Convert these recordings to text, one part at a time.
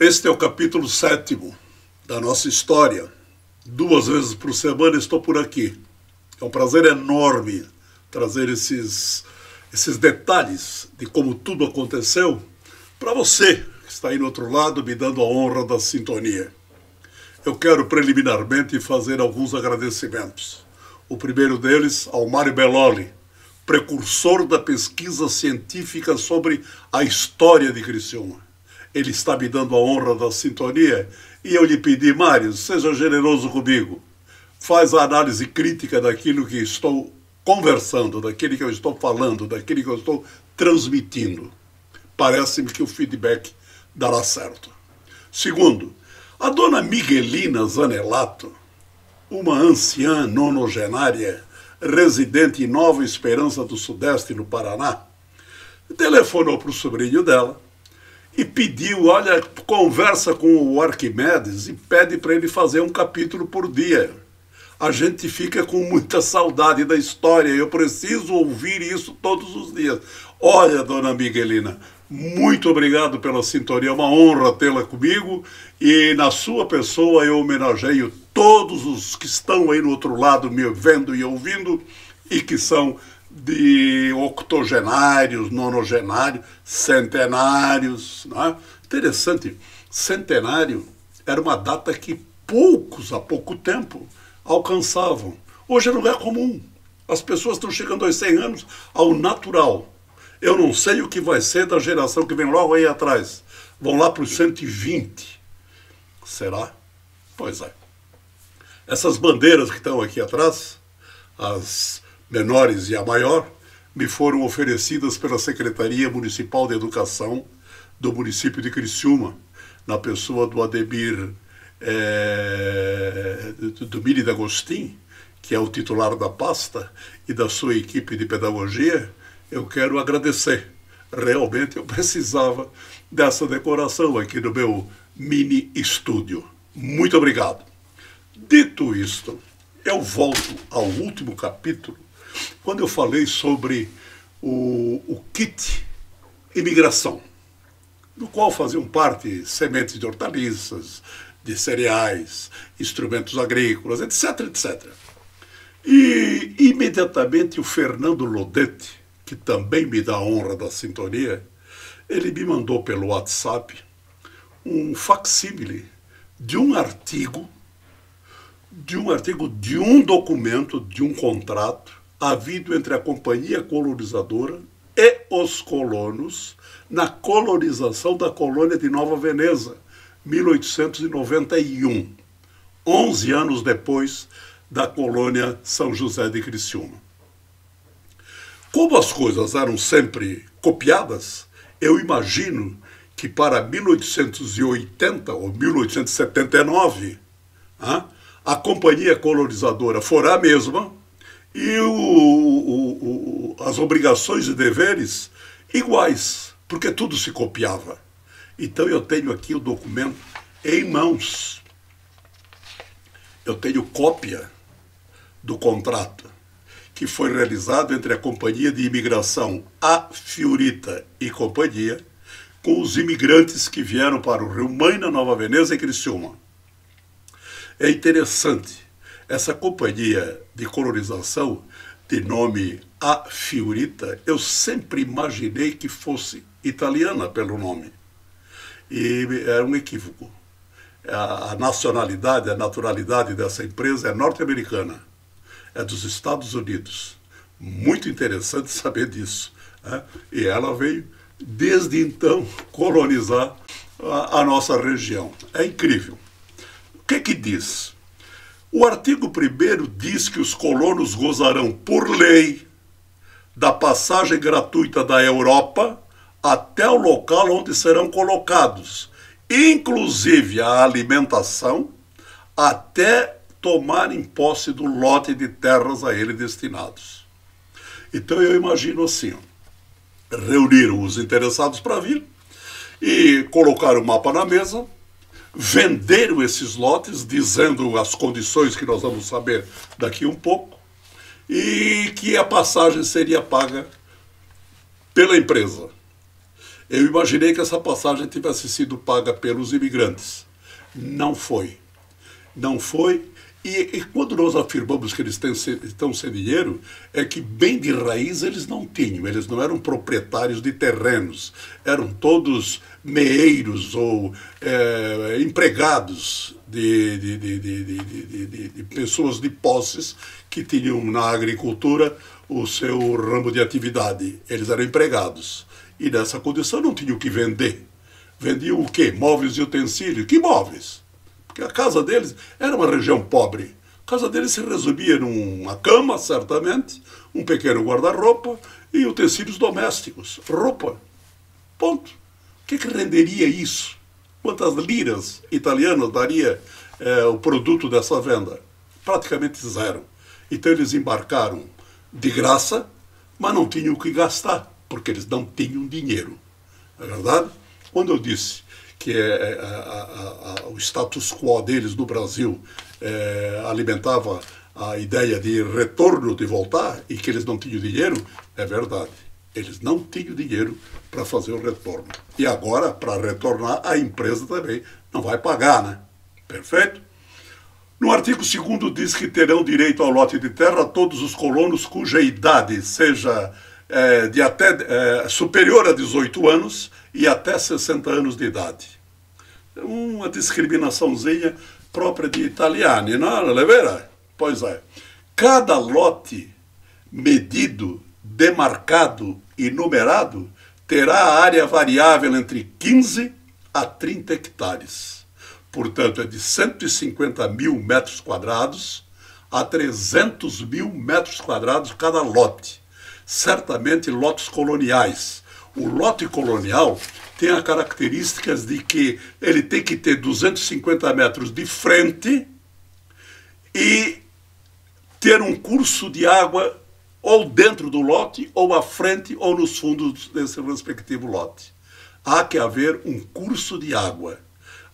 Este é o capítulo 7º da nossa história. 2 vezes por semana estou por aqui. É um prazer enorme trazer esses detalhes de como tudo aconteceu para você que está aí no outro lado me dando a honra da sintonia. Eu quero preliminarmente fazer alguns agradecimentos. O primeiro deles ao Mário Belloli, precursor da pesquisa científica sobre a história de Criciúma. Ele está me dando a honra da sintonia e eu lhe pedi: Mário, seja generoso comigo. Faz a análise crítica daquilo que estou conversando, daquilo que eu estou falando, daquilo que eu estou transmitindo. Parece-me que o feedback dará certo. Segundo, a dona Miguelina Zanelato, uma anciã nonogenária, residente em Nova Esperança do Sudeste, no Paraná, telefonou para o sobrinho dela e pediu: olha, conversa com o Arquimedes e pede para ele fazer um capítulo por dia. A gente fica com muita saudade da história, eu preciso ouvir isso todos os dias. Olha, dona Miguelina, muito obrigado pela sintonia, é uma honra tê-la comigo, e na sua pessoa eu homenageio todos os que estão aí no outro lado me vendo e ouvindo e que são de octogenários, nonogenários, centenários. Né? Interessante, centenário era uma data que poucos, há pouco tempo, alcançavam. Hoje não é comum. As pessoas estão chegando aos 100 anos ao natural. Eu não sei o que vai ser da geração que vem logo aí atrás. Vão lá para os 120. Será? Pois é. Essas bandeiras que estão aqui atrás, as menores e a maior, me foram oferecidas pela Secretaria Municipal de Educação do município de Criciúma, na pessoa do Ademir do Miri D'Agostin, que é o titular da pasta, e da sua equipe de pedagogia. Eu quero agradecer. Realmente eu precisava dessa decoração aqui no meu mini estúdio. Muito obrigado. Dito isto, eu volto ao último capítulo, quando eu falei sobre o kit imigração, do qual faziam parte sementes de hortaliças, de cereais, instrumentos agrícolas, etc, etc. E imediatamente o Fernando Lodete, que também me dá a honra da sintonia, ele me mandou pelo WhatsApp um facsímile de um artigo, de um documento, de um contrato havido entre a companhia colonizadora e os colonos na colonização da colônia de Nova Veneza, 1891, 11 anos depois da colônia São José de Criciúma. Como as coisas eram sempre copiadas, eu imagino que para 1880 ou 1879, a companhia colonizadora fora a mesma e as obrigações e deveres iguais, porque tudo se copiava. Então eu tenho aqui o documento em mãos. Eu tenho cópia do contrato que foi realizado entre a Companhia de Imigração A Fiorita e Companhia com os imigrantes que vieram para o Rio Maina, Nova Veneza e Criciúma. É interessante, essa companhia de colonização de nome A Fiorita, eu sempre imaginei que fosse italiana pelo nome. E era um equívoco. A nacionalidade, a naturalidade dessa empresa é norte-americana, é dos Estados Unidos. Muito interessante saber disso. Né? E ela veio, desde então, colonizar a nossa região. É incrível. O que diz? O artigo 1º diz que os colonos gozarão, por lei, da passagem gratuita da Europa até o local onde serão colocados, inclusive a alimentação, até tomarem posse do lote de terras a ele destinados. Então eu imagino assim: reuniram os interessados para vir e colocaram o mapa na mesa, venderam esses lotes, dizendo as condições que nós vamos saber daqui um pouco, e que a passagem seria paga pela empresa. Eu imaginei que essa passagem tivesse sido paga pelos imigrantes. Não foi. Não foi. E quando nós afirmamos que eles estão sem dinheiro, é que bem de raiz eles não tinham. Eles não eram proprietários de terrenos. Eram todos meeiros ou empregados de pessoas de posses que tinham na agricultura o seu ramo de atividade. Eles eram empregados. E nessa condição não tinham o que vender. Vendiam o quê? Móveis e utensílios. Que móveis? Porque a casa deles era uma região pobre. A casa deles se resumia numa cama, certamente, um pequeno guarda-roupa e utensílios domésticos. Roupa. Ponto. O que renderia isso? Quantas liras italianas daria o produto dessa venda? Praticamente zero. Então eles embarcaram de graça, mas não tinham o que gastar, porque eles não tinham dinheiro. Não é verdade? Quando eu disse que o status quo deles no Brasil alimentava a ideia de retorno, de voltar, e que eles não tinham dinheiro, é verdade. Eles não tinham dinheiro para fazer o retorno. E agora, para retornar, a empresa também não vai pagar, né? Perfeito? No artigo 2º diz que terão direito ao lote de terra todos os colonos cuja idade seja superior a 18 anos e até 60 anos de idade. Uma discriminaçãozinha própria de italiani, não é verdade? Pois é. Cada lote medido, demarcado e numerado terá a área variável entre 15 a 30 hectares. Portanto, é de 150 mil metros quadrados a 300 mil metros quadrados cada lote. Certamente lotes coloniais. O lote colonial tem as características de que ele tem que ter 250 metros de frente e ter um curso de água ou dentro do lote, ou à frente, ou nos fundos desse respectivo lote. Há que haver um curso de água.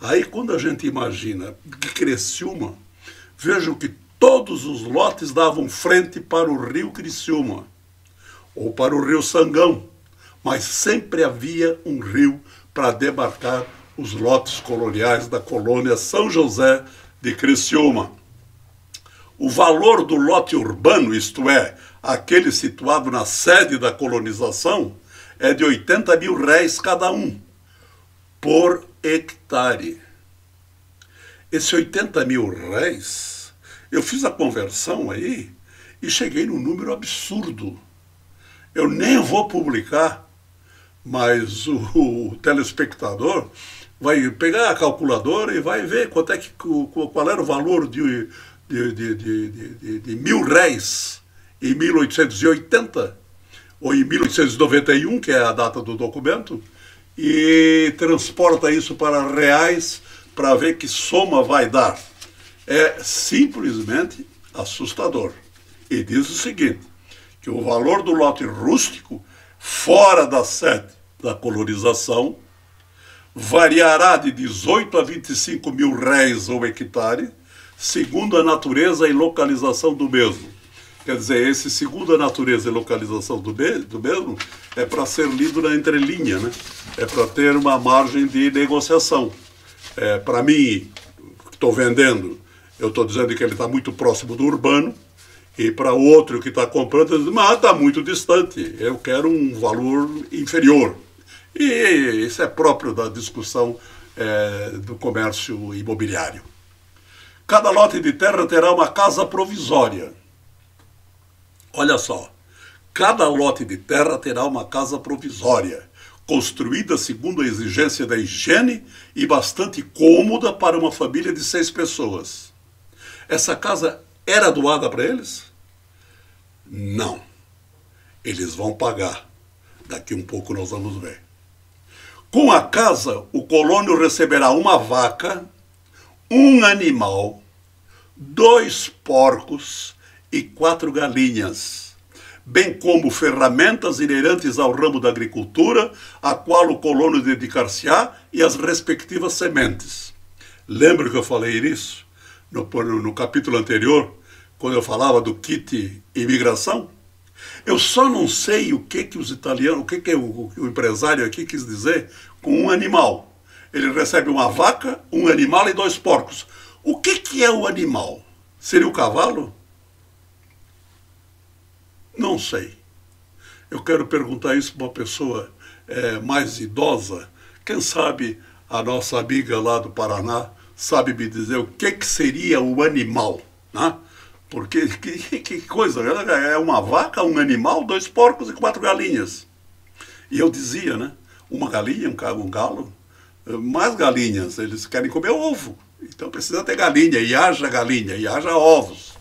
Aí, quando a gente imagina que Criciúma, vejam que todos os lotes davam frente para o rio Criciúma, ou para o rio Sangão, mas sempre havia um rio para demarcar os lotes coloniais da colônia São José de Criciúma. O valor do lote urbano, isto é, aquele situado na sede da colonização, é de 80 mil réis cada um, por hectare. Esse 80 mil réis, eu fiz a conversão aí e cheguei num número absurdo. Eu nem vou publicar, mas o telespectador vai pegar a calculadora e vai ver qual era o valor de 1.000 réis em 1880, ou em 1891, que é a data do documento, e transporta isso para reais para ver que soma vai dar. É simplesmente assustador. E diz o seguinte, que o valor do lote rústico, fora da sede da colonização, variará de 18 a 25 mil réis ao hectare, segundo a natureza e localização do mesmo. Quer dizer, esse segundo a natureza e localização do mesmo é para ser lido na entrelinha, né? É para ter uma margem de negociação. Para mim, que estou vendendo, eu estou dizendo que ele está muito próximo do urbano, e para o outro que está comprando, ele diz, mas está muito distante, eu quero um valor inferior. E isso é próprio da discussão do comércio imobiliário. Cada lote de terra terá uma casa provisória. Olha só, cada lote de terra terá uma casa provisória, construída segundo a exigência da higiene e bastante cômoda para uma família de 6 pessoas. Essa casa era doada para eles? Não. Eles vão pagar. Daqui um pouco nós vamos ver. Com a casa, o colônio receberá uma vaca, um animal, 2 porcos e 4 galinhas, bem como ferramentas inerentes ao ramo da agricultura, a qual o colônio dedicar-se-á, e as respectivas sementes. Lembra que eu falei nisso no capítulo anterior, quando eu falava do kit imigração? Eu só não sei o que os italianos, que o empresário aqui quis dizer com um animal. Ele recebe uma vaca, um animal e 2 porcos. O que é o animal? Seria o cavalo? Não sei. Eu quero perguntar isso para uma pessoa mais idosa. Quem sabe a nossa amiga lá do Paraná sabe me dizer o que seria o animal, né? Porque que coisa, é uma vaca, um animal, 2 porcos e 4 galinhas. E eu dizia, né? Uma galinha, um galo, mais galinhas, eles querem comer ovo. Então precisa ter galinha, e haja ovos.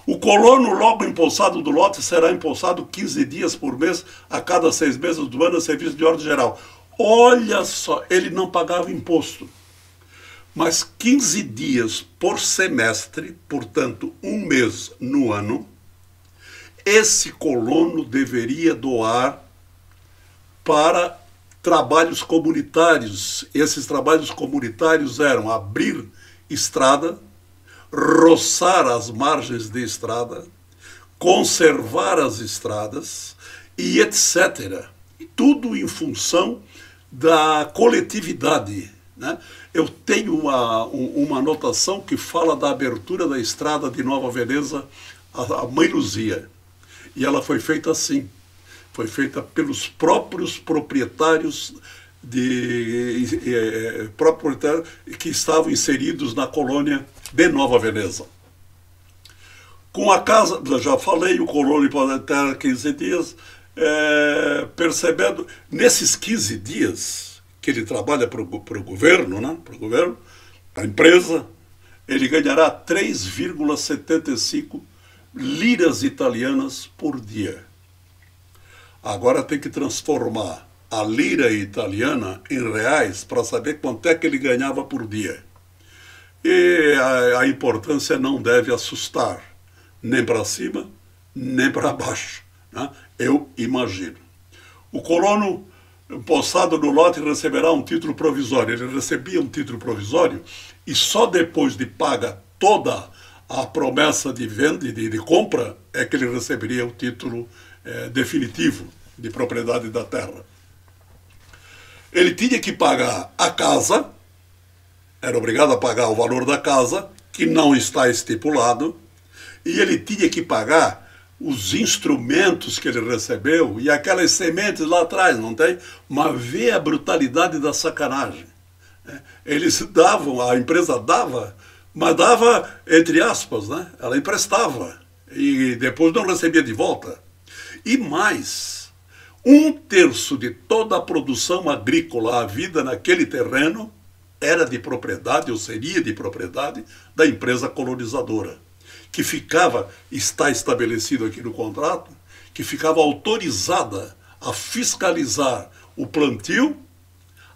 O colono logo empossado do lote será empossado 15 dias por mês, a cada 6 meses do ano, a serviço de ordem geral. Olha só, ele não pagava imposto. Mas 15 dias por semestre, portanto, um mês no ano, esse colono deveria doar para trabalhos comunitários. Esses trabalhos comunitários eram abrir estrada, roçar as margens de estrada, conservar as estradas e etc. E tudo em função da coletividade, né? Eu tenho uma anotação que fala da abertura da estrada de Nova Veneza a Mãe Luzia. E ela foi feita assim. Foi feita pelos próprios proprietários que estavam inseridos na colônia de Nova Veneza. Com a casa, já falei, o colono pode ter 15 dias, percebendo, nesses 15 dias que ele trabalha para o governo, né, para o governo, para a empresa, ele ganhará 3,75 liras italianas por dia. Agora tem que transformar a lira italiana em reais para saber quanto é que ele ganhava por dia. E a importância não deve assustar, nem para cima, nem para baixo, né? Eu imagino. O colono empossado no lote receberá um título provisório. Ele recebia um título provisório e só depois de paga toda a promessa de venda e de compra é que ele receberia o título definitivo de propriedade da terra. Ele tinha que pagar a casa, era obrigado a pagar o valor da casa, que não está estipulado, e ele tinha que pagar os instrumentos que ele recebeu e aquelas sementes lá atrás, não tem? Mas vê a brutalidade da sacanagem. Eles davam, a empresa dava, mas dava entre aspas, né? Ela emprestava e depois não recebia de volta. E mais, 1/3 de toda a produção agrícola, a vida naquele terreno, era de propriedade, ou seria de propriedade, da empresa colonizadora, que ficava, está estabelecido aqui no contrato, que ficava autorizada a fiscalizar o plantio,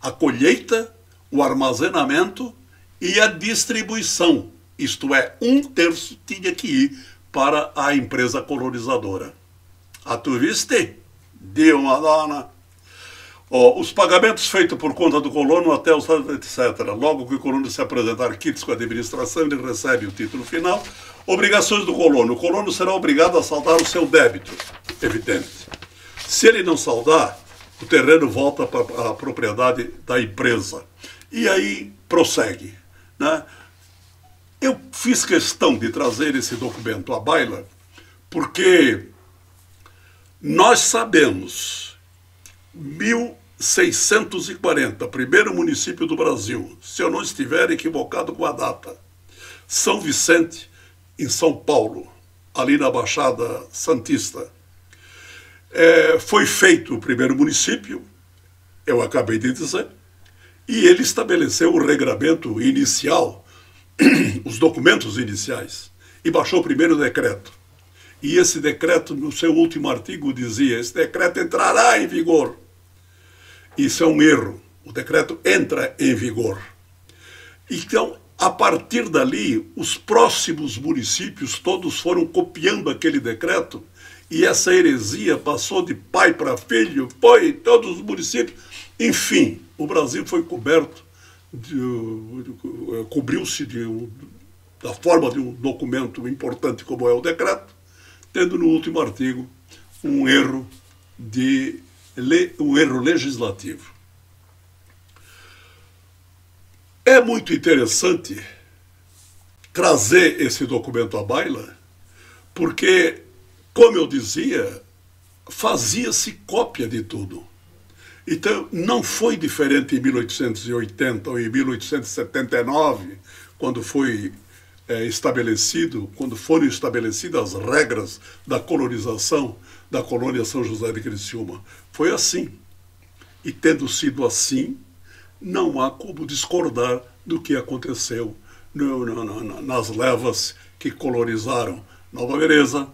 a colheita, o armazenamento e a distribuição. Isto é, 1/3 tinha que ir para a empresa colonizadora. A tu viste? Deu uma dona. Os pagamentos feitos por conta do colono até os etc. Logo que o colono se apresentar quites com a administração, ele recebe o título final. Obrigações do colono. O colono será obrigado a saldar o seu débito, evidente. Se ele não saldar, o terreno volta para a propriedade da empresa. E aí prossegue, né? Eu fiz questão de trazer esse documento à baila porque nós sabemos, 1640, primeiro município do Brasil, se eu não estiver equivocado com a data, São Vicente, em São Paulo, ali na Baixada Santista. Foi feito o primeiro município, eu acabei de dizer, e ele estabeleceu o regramento inicial, os documentos iniciais, e baixou o primeiro decreto. E esse decreto, no seu último artigo, dizia: esse decreto entrará em vigor. Isso é um erro. O decreto entra em vigor. Então, a partir dali, os próximos municípios todos foram copiando aquele decreto e essa heresia passou de pai para filho, foi em todos os municípios. Enfim, o Brasil foi coberto, cobriu-se da forma de um documento importante como é o decreto, tendo no último artigo um erro legislativo. É muito interessante trazer esse documento à baila, porque, como eu dizia, fazia-se cópia de tudo. Então, não foi diferente em 1880 ou em 1879, quando foram estabelecidas as regras da colonização da colônia São José de Criciúma. Foi assim. E tendo sido assim, não há como discordar do que aconteceu nas levas que colonizaram Nova Veneza,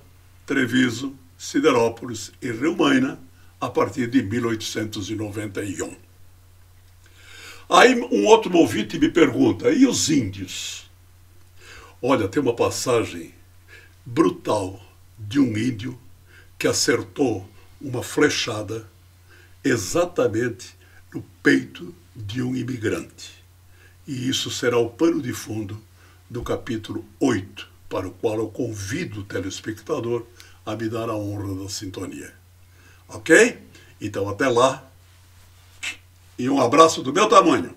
Treviso, Siderópolis e Rio Maina a partir de 1891. Aí um outro ouvinte me pergunta, e os índios? Olha, tem uma passagem brutal de um índio que acertou uma flechada exatamente no peito de um imigrante. E isso será o pano de fundo do capítulo 8, para o qual eu convido o telespectador a me dar a honra da sintonia. Ok? Então até lá. E um abraço do meu tamanho.